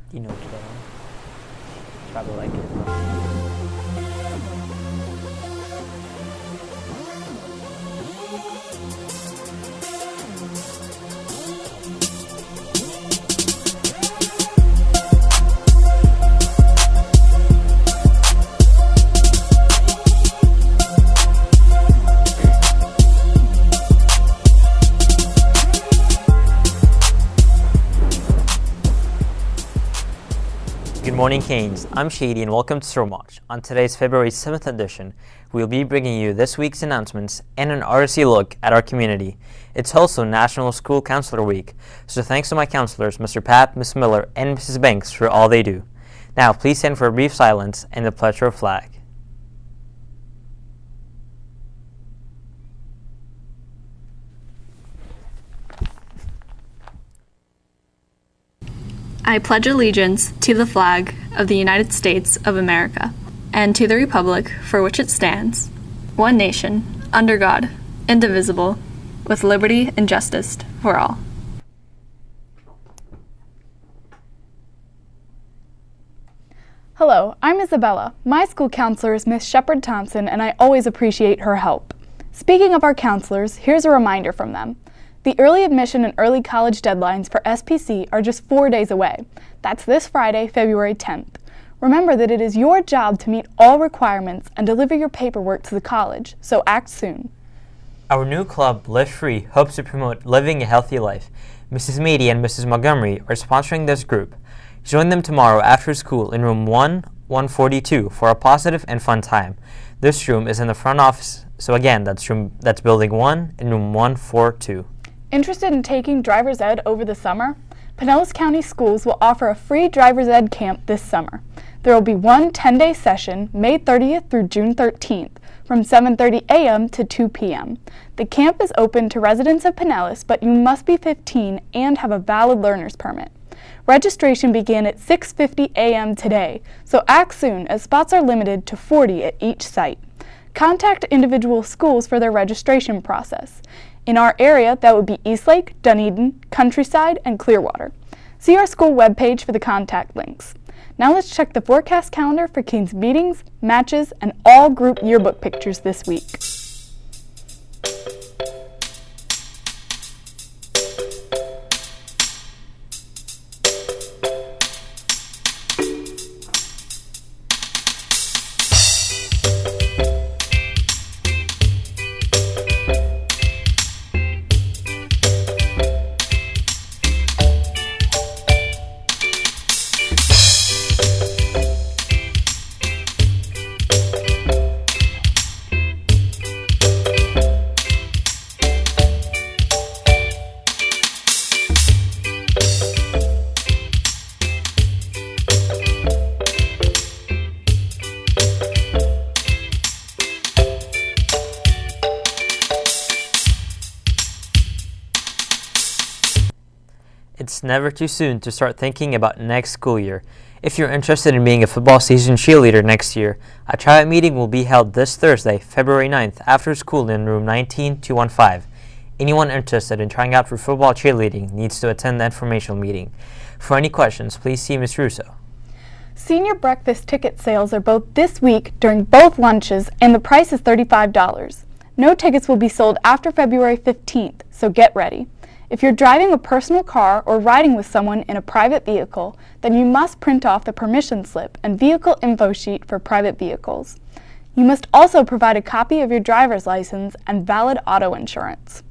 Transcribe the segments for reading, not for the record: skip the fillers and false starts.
Do you know today? Probably like it. Good morning, Canes. I'm Shady and welcome to Stormwatch. On today's February 7th edition, we'll be bringing you this week's announcements and an RSC look at our community. It's also National School Counselor Week, so thanks to my counselors, Mr. Papp, Ms. Miller, and Mrs. Banks for all they do. Now, please stand for a brief silence and the pledge of flag. I pledge allegiance to the flag of the United States of America and to the republic for which it stands, one nation, under God, indivisible, with liberty and justice for all. Hello, I'm Isabella. My school counselor is Miss Shepard Thompson, and I always appreciate her help. Speaking of our counselors, here's a reminder from them. The early admission and early college deadlines for SPC are just 4 days away. That's this Friday, February 10th. Remember that it is your job to meet all requirements and deliver your paperwork to the college, so act soon. Our new club, Live Free, hopes to promote living a healthy life. Mrs. Meady and Mrs. Montgomery are sponsoring this group. Join them tomorrow after school in room 142 for a positive and fun time. This room is in the front office, so again, that's building 1 in room 142. Interested in taking driver's ed over the summer? Pinellas County Schools will offer a free driver's ed camp this summer. There will be one 10-day session, May 30th through June 13th, from 7:30 a.m. to 2 p.m. The camp is open to residents of Pinellas, but you must be 15 and have a valid learner's permit. Registration began at 6:50 a.m. today, so act soon as spots are limited to 40 at each site. Contact individual schools for their registration process. In our area, that would be Eastlake, Dunedin, Countryside, and Clearwater. See our school webpage for the contact links. Now let's check the forecast calendar for Canes meetings, matches, and all group yearbook pictures this week. It's never too soon to start thinking about next school year. If you're interested in being a football season cheerleader next year, a tryout meeting will be held this Thursday, February 9th, after school in room 19215. Anyone interested in trying out for football cheerleading needs to attend the informational meeting. For any questions, please see Ms. Russo. Senior breakfast ticket sales are both this week during both lunches, and the price is $35. No tickets will be sold after February 15th, so get ready. If you're driving a personal car or riding with someone in a private vehicle, then you must print off the permission slip and vehicle info sheet for private vehicles. You must also provide a copy of your driver's license and valid auto insurance.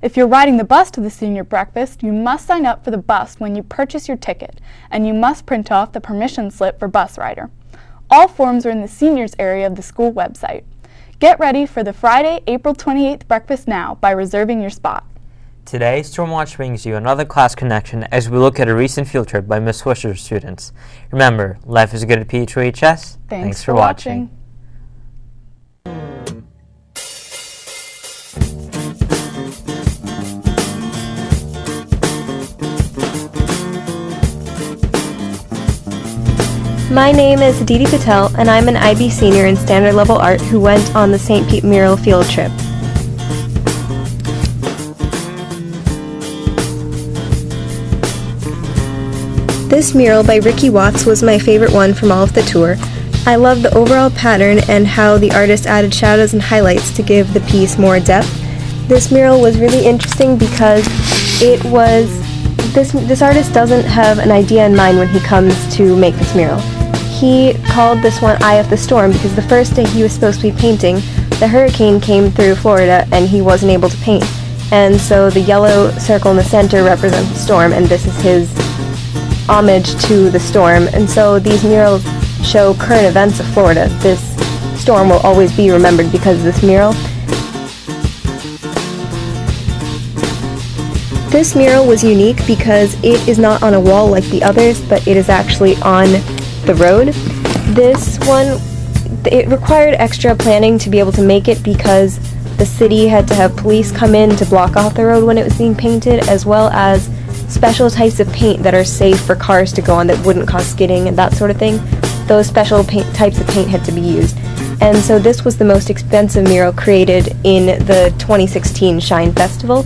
If you're riding the bus to the senior breakfast, you must sign up for the bus when you purchase your ticket, and you must print off the permission slip for bus rider. All forms are in the seniors area of the school website. Get ready for the Friday, April 28th breakfast now by reserving your spot. Today, Stormwatch brings you another class connection as we look at a recent field trip by Miss Swisher's students. Remember, life is good at PHOHS. Thanks for watching. My name is Aditi Patel, and I'm an IB senior in Standard Level Art who went on the St. Pete mural field trip. This mural by Ricky Watts was my favorite one from all of the tour. I love the overall pattern and how the artist added shadows and highlights to give the piece more depth. This mural was really interesting because this artist doesn't have an idea in mind when he comes to make this mural. He called this one Eye of the Storm because the first day he was supposed to be painting, the hurricane came through Florida and he wasn't able to paint. And so the yellow circle in the center represents the storm, and this is his homage to the storm. And so these murals show current events of Florida. This storm will always be remembered because of this mural. This mural was unique because it is not on a wall like the others, but it is actually on the road. This one, it required extra planning to be able to make it because the city had to have police come in to block off the road when it was being painted, as well as special types of paint that are safe for cars to go on that wouldn't cause skidding and that sort of thing. Those special types of paint had to be used. And so this was the most expensive mural created in the 2016 Shine Festival.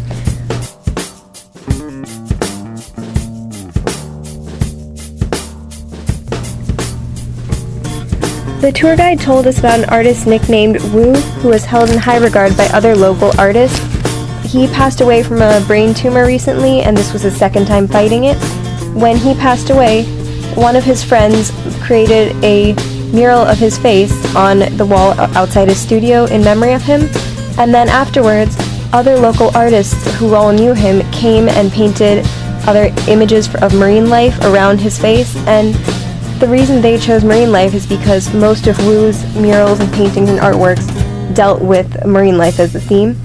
The tour guide told us about an artist nicknamed Wu, who was held in high regard by other local artists. He passed away from a brain tumor recently, and this was his second time fighting it. When he passed away, one of his friends created a mural of his face on the wall outside his studio in memory of him, and then afterwards, other local artists who all knew him came and painted other images of marine life around his face. And the reason they chose marine life is because most of Wu's murals and paintings and artworks dealt with marine life as the theme.